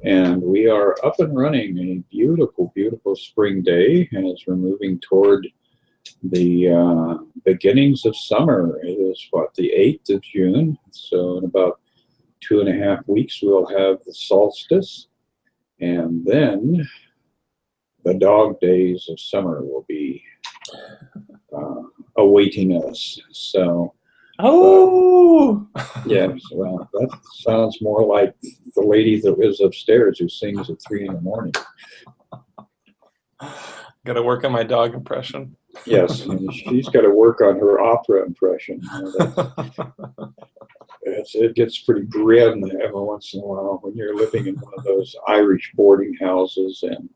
And we are up and running. A beautiful, beautiful spring day. And as we're moving toward the beginnings of summer, it is what, the 8th of June. So in about 2.5 weeks, we'll have the solstice. And then the dog days of summer will be awaiting us. So, Oh, yes, well, that sounds more like the lady that lives upstairs who sings at 3 in the morning. got to work on my dog impression. Yes, and she's got to work on her opera impression. It gets pretty grim every once in a while when you're living in one of those Irish boarding houses, and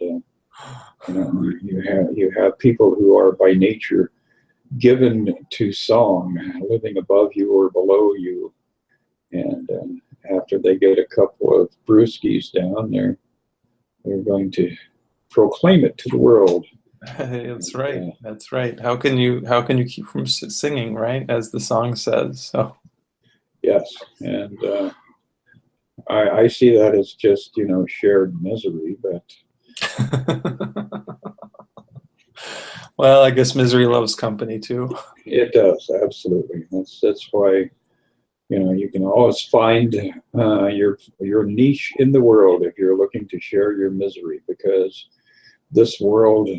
you have people who are by nature given to song, living above you or below you, and after they get a couple of brewskis down, they're going to proclaim it to the world. That's right. That's right. How can you keep from singing, right? As the song says. So. Yes, and I see that as just shared misery, but. Well, I guess misery loves company too. It does, absolutely. That's why you can always find your niche in the world if you're looking to share your misery, because this world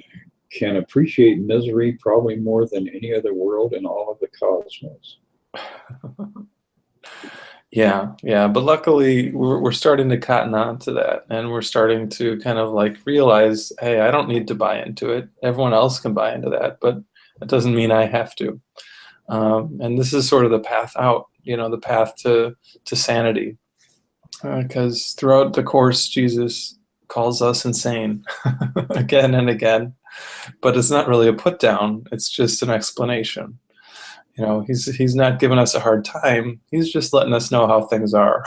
can appreciate misery probably more than any other world in all of the cosmos. Yeah, but luckily we're starting to cotton on to that, and we're starting to kind of like realize, hey, I don't need to buy into it. Everyone else can buy into that, but that doesn't mean I have to. And this is sort of the path out, the path to sanity. Because throughout the Course, Jesus calls us insane again and again, but it's not really a put down. It's just an explanation. He's not giving us a hard time. He's just letting us know how things are.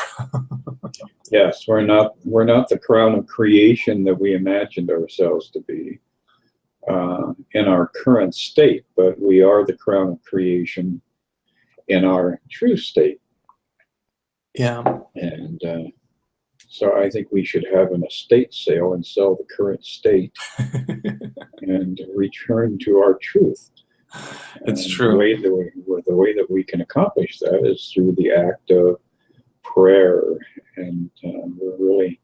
Yes, we're not the crown of creation that we imagined ourselves to be in our current state, but we are the crown of creation in our true state. Yeah. And so I think we should have an estate sale and sell the current state and return to our truth. It's and true. The way that we can accomplish that is through the act of prayer. And we're really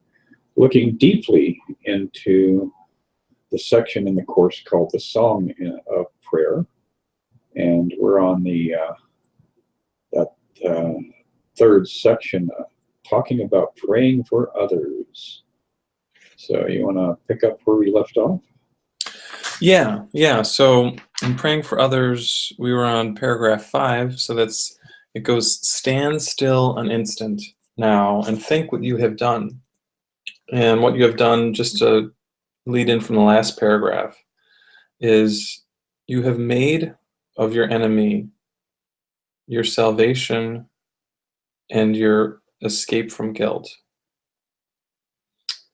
looking deeply into the section in the Course called the Song of Prayer. And we're on that third section, talking about praying for others. So you want to pick up where we left off? Yeah. So in praying for others, we were on paragraph 5. So it goes, stand still an instant now and think what you have done. And what you have done, just to lead in from the last paragraph, is you have made of your enemy your salvation and your escape from guilt.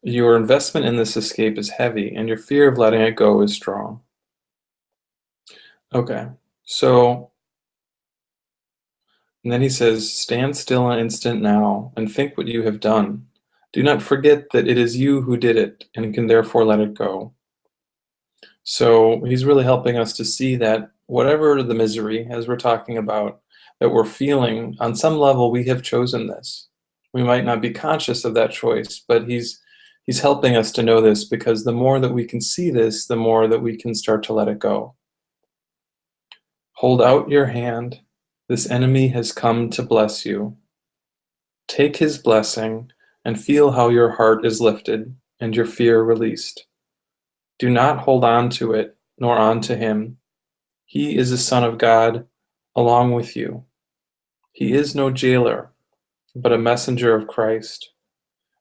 Your investment in this escape is heavy, and your fear of letting it go is strong. Okay, so, and then he says, stand still an instant now and think what you have done. Do not forget that it is you who did it and can therefore let it go. So he's really helping us to see that whatever the misery, as we're talking about, that we're feeling, on some level we have chosen this. We might not be conscious of that choice, but he's helping us to know this, because the more that we can see this, the more that we can start to let it go. Hold out your hand. This enemy has come to bless you. Take his blessing and feel how your heart is lifted and your fear released. Do not hold on to it, nor on to him. He is a son of God along with you. He is no jailer, but a messenger of Christ.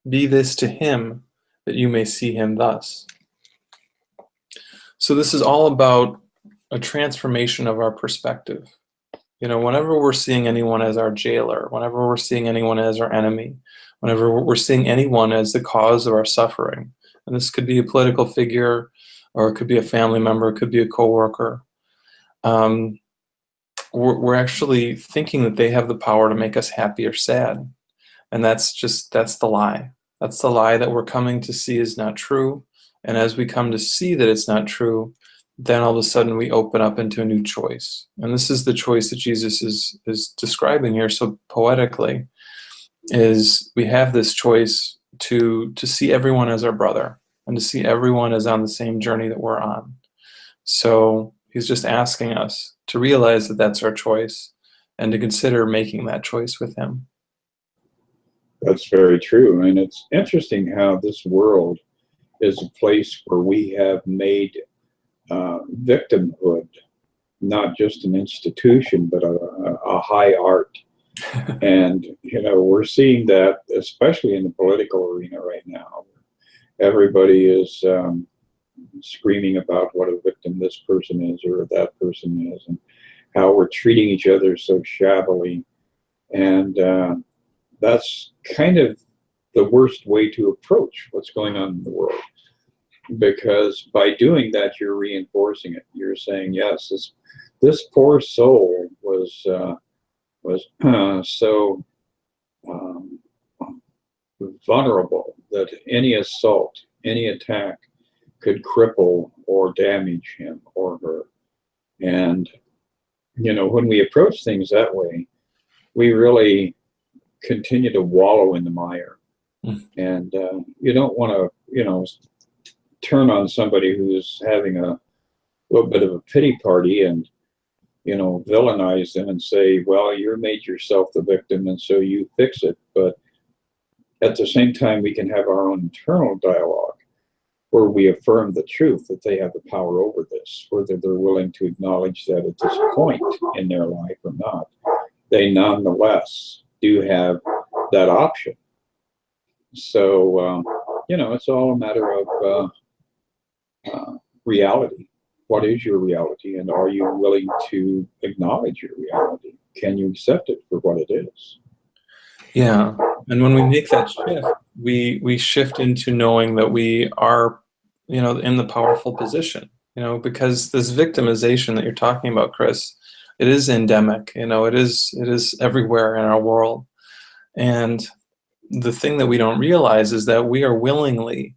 Be this to him, that you may see him thus. So this is all about a transformation of our perspective. Whenever we're seeing anyone as our jailer, whenever we're seeing anyone as our enemy, whenever we're seeing anyone as the cause of our suffering, and this could be a political figure, or it could be a family member, it could be a coworker, we're actually thinking that they have the power to make us happy or sad. And that's the lie. That's the lie that we're coming to see is not true. And as we come to see that it's not true, then all of a sudden we open up into a new choice. And this is the choice that Jesus is describing here so poetically, is we have this choice to see everyone as our brother and to see everyone as on the same journey that we're on. So he's just asking us to realize that that's our choice and to consider making that choice with him. That's very true. And it's interesting how this world is a place where we have made victimhood not just an institution, but a high art. And, we're seeing that, especially in the political arena right now. Everybody is screaming about what a victim this person is or that person is, and how we're treating each other so shabbily. And that's kind of the worst way to approach what's going on in the world. Because by doing that, you're reinforcing it. You're saying, yes, this poor soul was so vulnerable that any assault, any attack could cripple or damage him or her. And, when we approach things that way, we really continue to wallow in the mire. And you don't want to, turn on somebody who's having a little bit of a pity party and, villainize them and say, well, you made yourself the victim and so you fix it. But at the same time, we can have our own internal dialogue where we affirm the truth that they have the power over this, whether they're willing to acknowledge that at this point in their life or not. They nonetheless do have that option. So, it's all a matter of reality. What is your reality, and are you willing to acknowledge your reality? Can you accept it for what it is? Yeah, and when we make that shift, we shift into knowing that we are, in the powerful position. Because this victimization that you're talking about, Chris, it is endemic. It is everywhere in our world, and the thing that we don't realize is that we are willingly,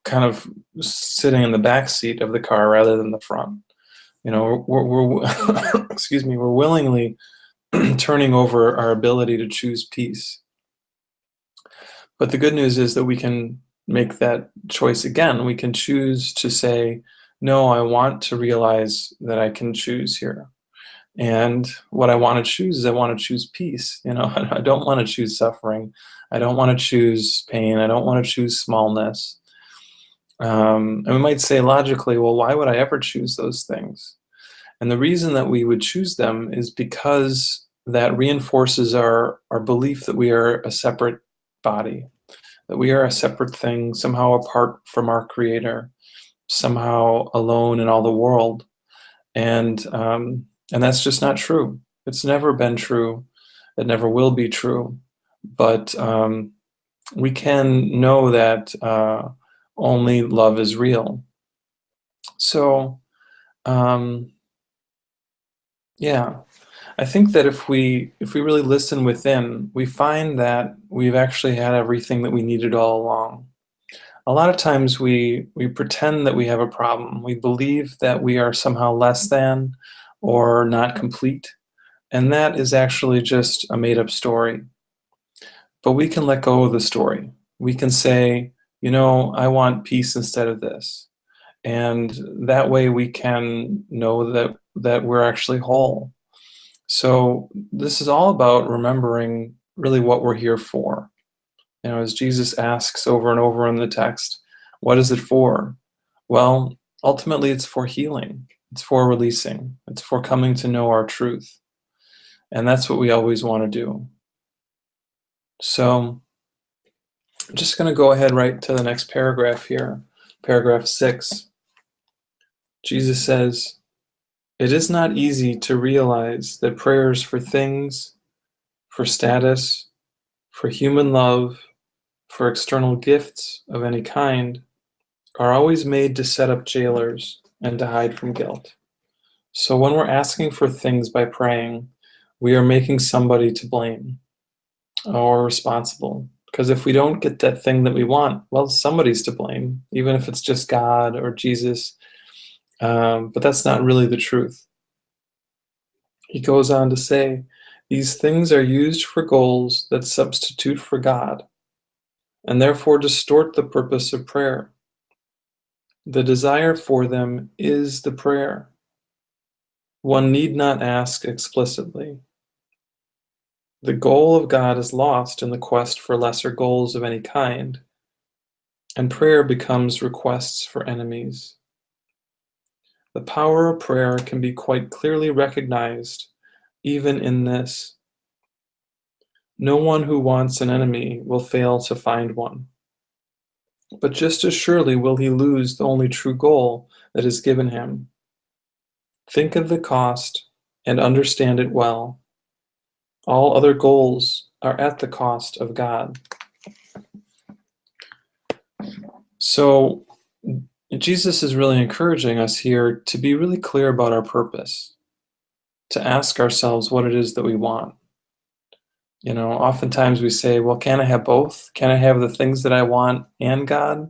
kind of sitting in the back seat of the car rather than the front. We're excuse me, we're willingly turning over our ability to choose peace. But the good news is that we can make that choice again. We can choose to say, no, I want to realize that I can choose here. And what I want to choose is I want to choose peace. I don't want to choose suffering. I don't want to choose pain. I don't want to choose smallness. And we might say logically, well, why would I ever choose those things? And the reason that we would choose them is because that reinforces our belief that we are a separate body, that we are a separate thing, somehow apart from our Creator, somehow alone in all the world. And that's just not true. It's never been true. It never will be true. But we can know that only love is real. So, yeah, I think that if we really listen within, we find that we've actually had everything that we needed all along. A lot of times we pretend that we have a problem. We believe that we are somehow less than or not complete, and that is actually just a made-up story. But we can let go of the story. We can say, I want peace instead of this. And that way we can know that we're actually whole. So this is all about remembering really what we're here for. As Jesus asks over and over in the text, what is it for? Well, ultimately it's for healing. It's for releasing. It's for coming to know our truth. And that's what we always want to do. So I'm just going to go ahead right to the next paragraph here, paragraph 6. Jesus says, "It is not easy to realize that prayers for things, for status, for human love, for external gifts of any kind, are always made to set up jailers and to hide from guilt. So when we're asking for things by praying, we are making somebody to blame or responsible, Because if we don't get that thing that we want, well, somebody's to blame, even if it's just God or Jesus. But that's not really the truth. He goes on to say, these things are used for goals that substitute for God, and therefore distort the purpose of prayer. The desire for them is the prayer. One need not ask explicitly. The goal of God is lost in the quest for lesser goals of any kind, and prayer becomes requests for enemies. The power of prayer can be quite clearly recognized even in this. No one who wants an enemy will fail to find one, but just as surely will he lose the only true goal that is given him. Think of the cost and understand it well. All other goals are at the cost of God. So Jesus is really encouraging us here to be really clear about our purpose, to ask ourselves what it is that we want. You know, oftentimes we say, well, can I have both? Can I have the things that I want and God?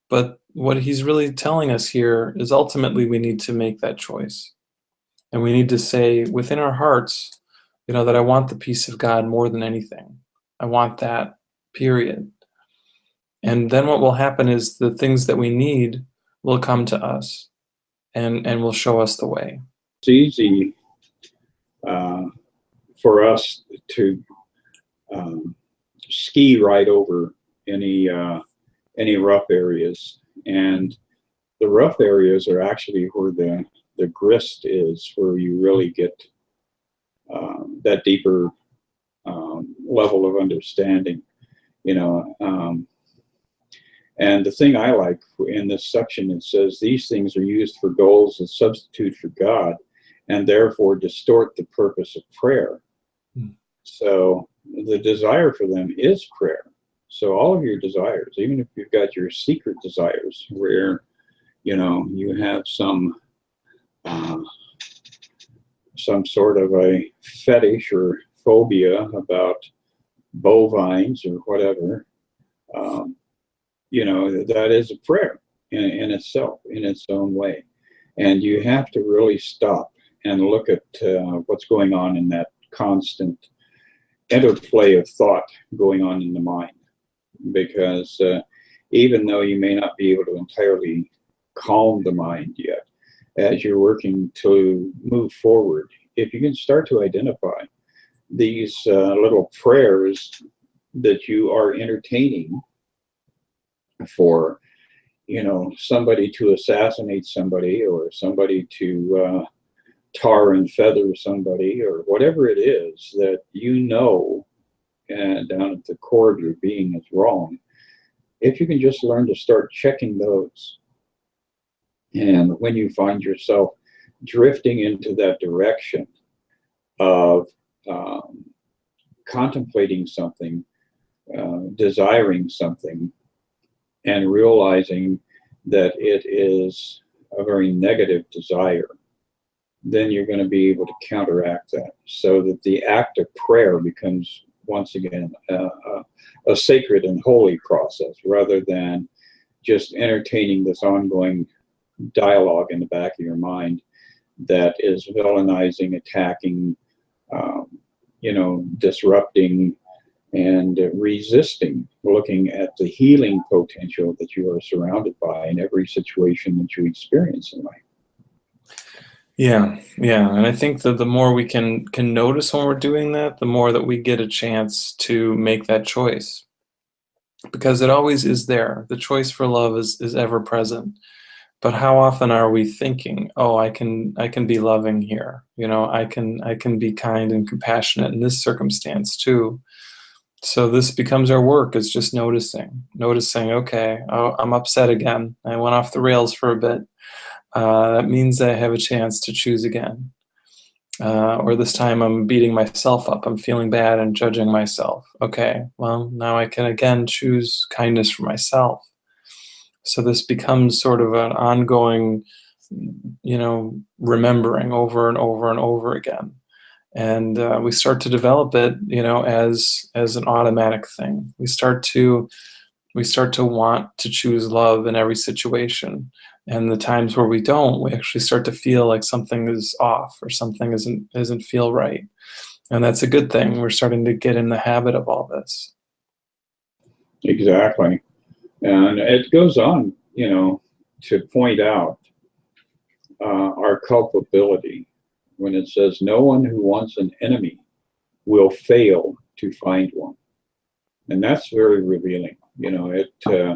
But what he's really telling us here is ultimately we need to make that choice. And we need to say within our hearts, you know, that I want the peace of God more than anything. I want that, period. And then what will happen is the things that we need will come to us and will show us the way. It's easy for us to ski right over any rough areas, and the rough areas are actually where the grist is, where you really get that deeper level of understanding, you know. And the thing I like in this section, it says these things are used for goals that substitute for God and therefore distort the purpose of prayer. So the desire for them is prayer. So all of your desires, even if you've got your secret desires where, you know, you have some sort of a fetish or phobia about bovines or whatever, you know, that is a prayer in itself, in its own way. And you have to really stop and look at what's going on in that constant interplay of thought going on in the mind. Because even though you may not be able to entirely calm the mind yet, as you're working to move forward, if you can start to identify these little prayers that you are entertaining for, you know, somebody to assassinate somebody, or somebody to tar and feather somebody, or whatever it is that you know and down at the core of your being is wrong, if you can just learn to start checking those. And when you find yourself drifting into that direction of contemplating something, desiring something, and realizing that it is a very negative desire, then you're going to be able to counteract that, so that the act of prayer becomes once again a sacred and holy process, rather than just entertaining this ongoing dialogue in the back of your mind that is villainizing, attacking, you know, disrupting, and resisting looking at the healing potential that you are surrounded by in every situation that you experience in life. Yeah, and I think that the more we can notice when we're doing that, the more that we get a chance to make that choice, because it always is there. The choice for love is ever present. But how often are we thinking, oh, I can be loving here, you know, I can be kind and compassionate in this circumstance too. So this becomes our work, is just noticing, okay, oh, I'm upset again. I went off the rails for a bit. That means I have a chance to choose again. Or this time I'm beating myself up. I'm feeling bad and judging myself. Okay, well, now I can again choose kindness for myself. So this becomes sort of an ongoing, you know, remembering over and over and over again. and we start to develop it, as an automatic thing. We start to want to choose love in every situation, and the times where we don't, we actually start to feel like something is off or something isn't feel right, and that's a good thing. We're starting to get in the habit of all this. Exactly. And it goes on, to point out our culpability when it says, no one who wants an enemy will fail to find one. And that's very revealing. It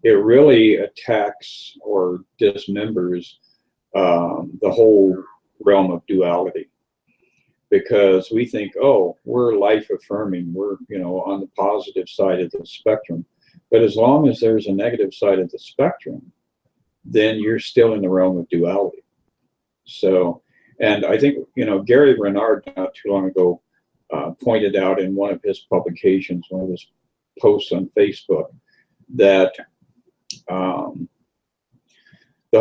really attacks or dismembers the whole realm of duality, because we think, oh, we're life affirming, we're on the positive side of the spectrum. But as long as there's a negative side of the spectrum, then you're still in the realm of duality. So, and I think, Gary Renard not too long ago pointed out in one of his publications, one of his posts on Facebook, that the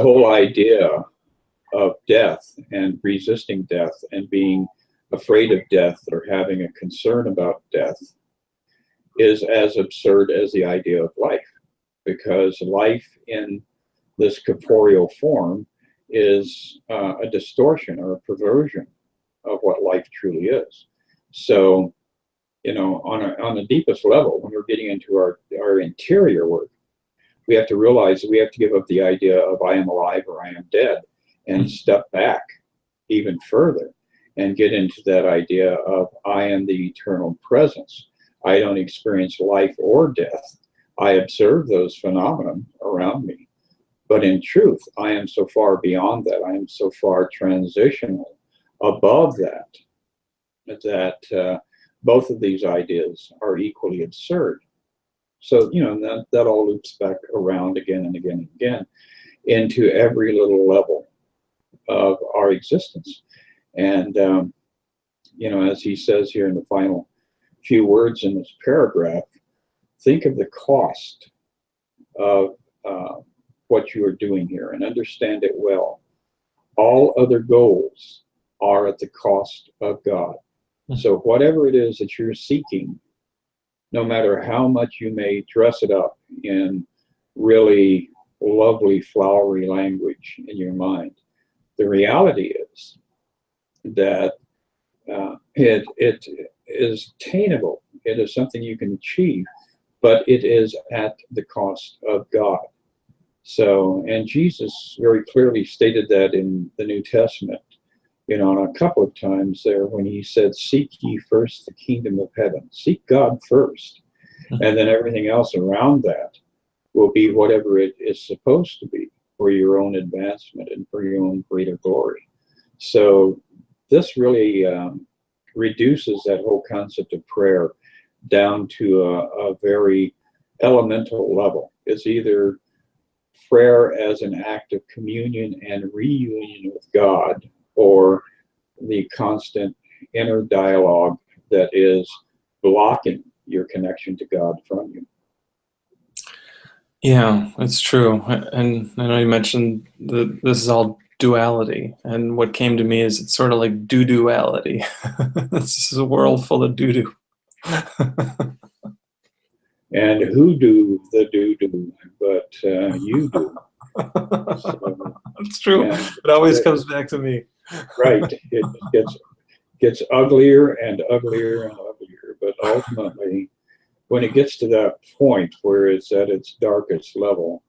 whole idea of death and resisting death and being afraid of death or having a concern about death is as absurd as the idea of life, because life in this corporeal form is a distortion or a perversion of what life truly is. So, on the deepest level, when we're getting into our interior work, we have to realize that we have to give up the idea of I am alive or I am dead and step back even further and get into that idea of I am the eternal presence. I don't experience life or death. I observe those phenomena around me. But in truth, I am so far beyond that. I am so far transitional above that, that both of these ideas are equally absurd. So, that all loops back around again and again and again into every little level of our existence. And, as he says here in the final few words in this paragraph, think of the cost of what you are doing here and understand it well. All other goals are at the cost of God. So whatever it is that you're seeking, no matter how much you may dress it up in really lovely, flowery language in your mind, the reality is that it is attainable. It is something you can achieve, but it is at the cost of God. So, and Jesus very clearly stated that in the New Testament, a couple of times there when he said, seek ye first the kingdom of heaven. Seek God first. And then everything else around that will be whatever it is supposed to be for your own advancement and for your own greater glory. So this really reduces that whole concept of prayer down to a very elemental level. It's either prayer as an act of communion and reunion with God, or the constant inner dialogue that is blocking your connection to God from you. Yeah, it's true. And I know you mentioned this is all duality, and what came to me is it's sort of like doo-duality. This is a world full of doo-doo. And who do the doo-doo but you do. So, it's true. It always comes back to me. Right. It gets uglier and uglier and uglier. But ultimately, when it gets to that point where it's at its darkest level,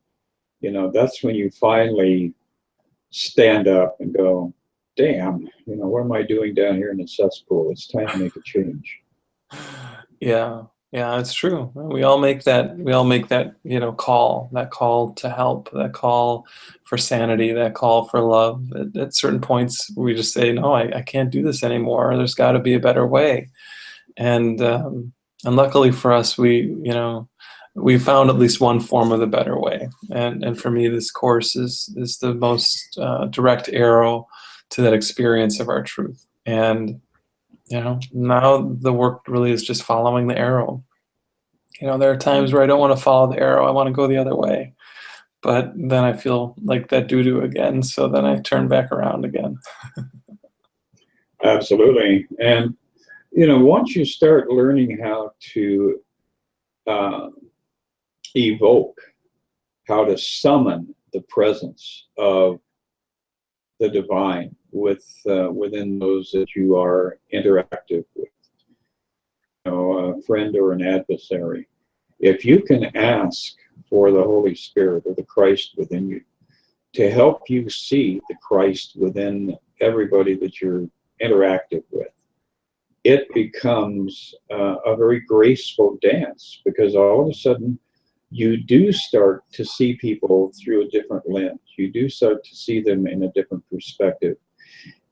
that's when you finally stand up and go, damn, what am I doing down here in the cesspool? It's time to make a change. Yeah, it's true. We all make that call to help, that call for sanity, that call for love. At certain points, we just say, no, I can't do this anymore. There's got to be a better way. And luckily for us, we found at least one form of the better way. And for me, this course is the most direct arrow to that experience of our truth. And now the work really is just following the arrow. There are times where I don't want to follow the arrow. I want to go the other way. But then I feel like that doo-doo again. So then I turn back around again. Absolutely. And, once you start learning how to uh, evoke, how to summon the presence of the divine within those that you are interactive with, a friend or an adversary. If you can ask for the Holy Spirit or the Christ within you to help you see the Christ within everybody that you're interactive with, it becomes a very graceful dance, because all of a sudden you do start to see people through a different lens. You do start to see them in a different perspective.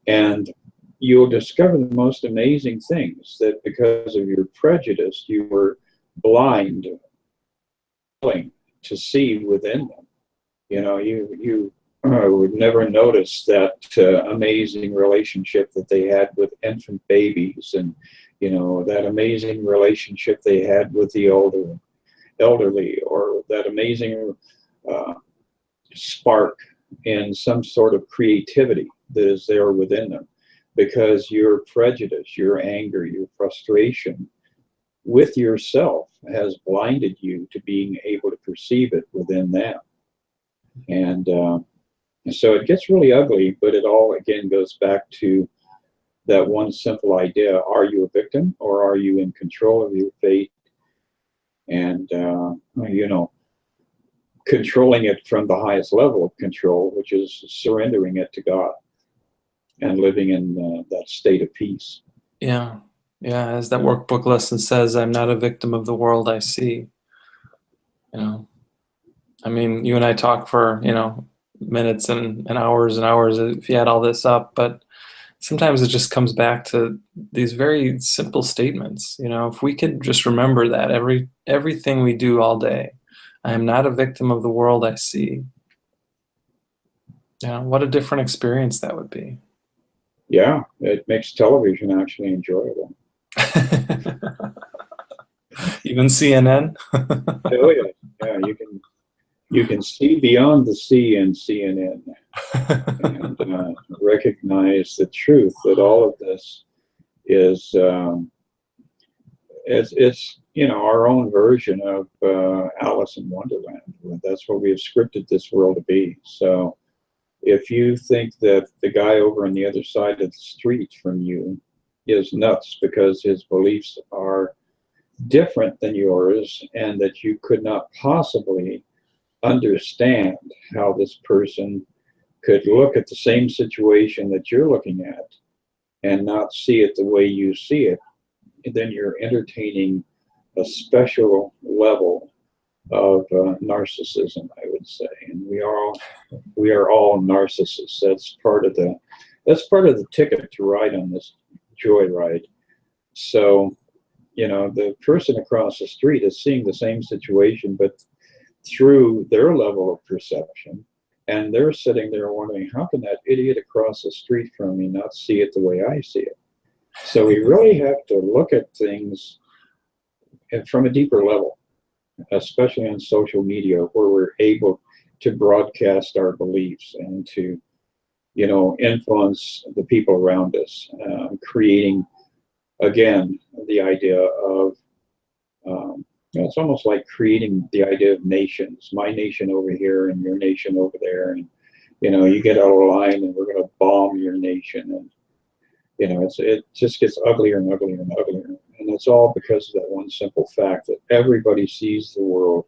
And you'll discover the most amazing things that, because of your prejudice, you were blind to see within them. You would never notice that amazing relationship that they had with infant babies, and that amazing relationship they had with the elderly, or that amazing spark in some sort of creativity that is there within them, because your prejudice, your anger, your frustration with yourself has blinded you to being able to perceive it within them. And so it gets really ugly, but it all again goes back to that one simple idea: are you a victim, or are you in control of your fate? And controlling it from the highest level of control, which is surrendering it to God and living in that state of peace. Yeah. Yeah. As that workbook lesson says, I'm not a victim of the world I see. I mean, you and I talk for, minutes and hours and hours if you add all this up, but sometimes it just comes back to these very simple statements. If we could just remember that everything we do all day, I am not a victim of the world I see. What a different experience that would be. Yeah, it makes television actually enjoyable. Even CNN? Oh yeah, yeah. You can see beyond the sea in CNN, and recognize the truth that all of this is it's our own version of Alice in Wonderland. That's what we have scripted this world to be. So if you think that the guy over on the other side of the street from you is nuts because his beliefs are different than yours, and that you could not possibly understand how this person could look at the same situation that you're looking at and not see it the way you see it, then you're entertaining a special level of narcissism, I would say. And we are all narcissists. That's part of the ticket to ride on this joyride. So, the person across the street is seeing the same situation, but through their level of perception, and they're sitting there wondering, how can that idiot across the street from me not see it the way I see it? So we really have to look at things from a deeper level, especially on social media, where we're able to broadcast our beliefs and to, influence the people around us, creating, again, the idea of, it's almost like creating the idea of nations, my nation over here and your nation over there. And, you get out of line and we're going to bomb your nation. And, it just gets uglier and uglier and uglier. And it's all because of that one simple fact that everybody sees the world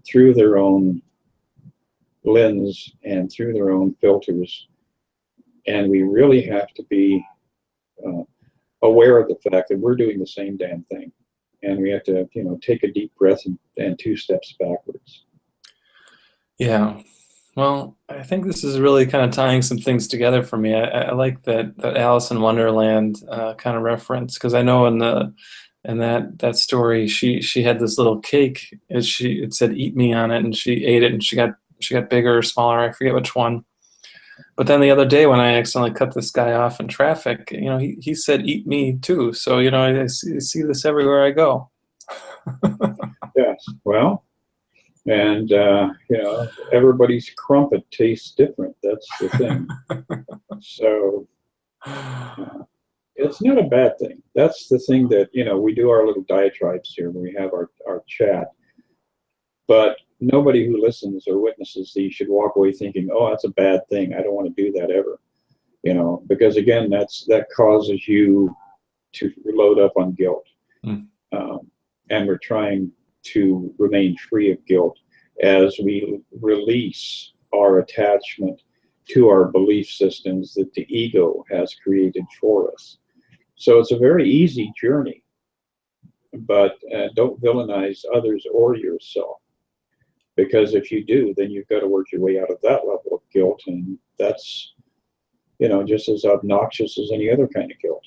through their own lens and through their own filters. And we really have to be aware of the fact that we're doing the same damn thing. And we have to, take a deep breath and 2 steps backwards. Yeah. Well, I think this is really kind of tying some things together for me. I like that Alice in Wonderland kind of reference, because I know in that story she had this little cake, and it said "Eat me" on it, and she ate it, and she got bigger or smaller. I forget which one. But then the other day when I accidentally cut this guy off in traffic, he said "Eat me" too. So I see this everywhere I go. Yes. Well. And, everybody's crumpet tastes different. That's the thing. So it's not a bad thing. That's the thing that, we do our little diatribes here when we have our chat, but nobody who listens or witnesses these should walk away thinking, oh, that's a bad thing. I don't want to do that ever. Because again, that causes you to load up on guilt. And we're trying to remain free of guilt as we release our attachment to our belief systems that the ego has created for us. So it's a very easy journey, but don't villainize others or yourself. Because if you do, then you've got to work your way out of that level of guilt, and that's, just as obnoxious as any other kind of guilt.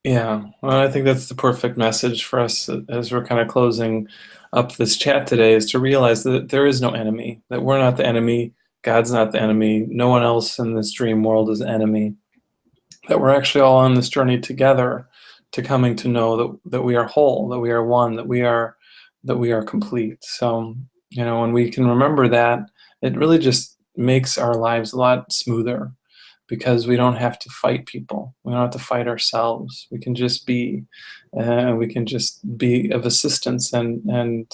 Yeah, well, I think that's the perfect message for us as we're kind of closing up this chat today, is to realize that there is no enemy, that we're not the enemy, God's not the enemy, no one else in this dream world is the enemy, that we're actually all on this journey together to coming to know that we are whole, that we are one, that we are complete. So, when we can remember that, it really just makes our lives a lot smoother, because we don't have to fight people. We don't have to fight ourselves. We can just be, we can just be of assistance and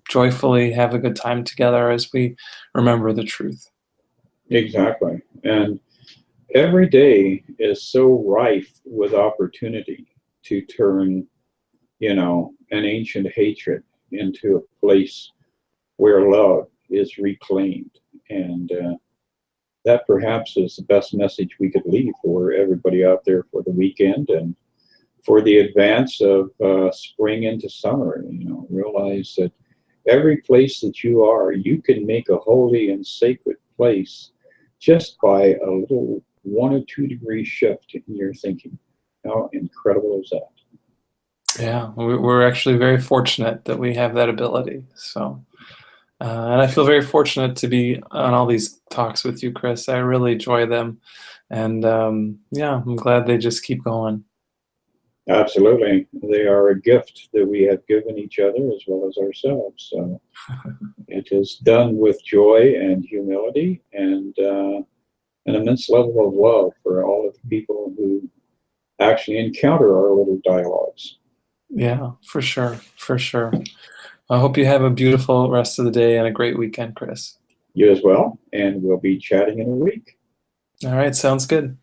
joyfully have a good time together as we remember the truth. Exactly. And every day is so rife with opportunity to turn, an ancient hatred into a place where love is reclaimed. And that perhaps is the best message we could leave for everybody out there for the weekend and for the advance of spring into summer. Realize that every place that you are, you can make a holy and sacred place just by a little 1 or 2 degree shift in your thinking. How incredible is that? Yeah, we're actually very fortunate that we have that ability. So. And I feel very fortunate to be on all these talks with you, Chris. I really enjoy them. And I'm glad they just keep going. Absolutely. They are a gift that we have given each other as well as ourselves. So it is done with joy and humility and an immense level of love for all of the people who actually encounter our little dialogues. Yeah, for sure. For sure. I hope you have a beautiful rest of the day and a great weekend, Chris. You as well, and we'll be chatting in a week. All right, sounds good.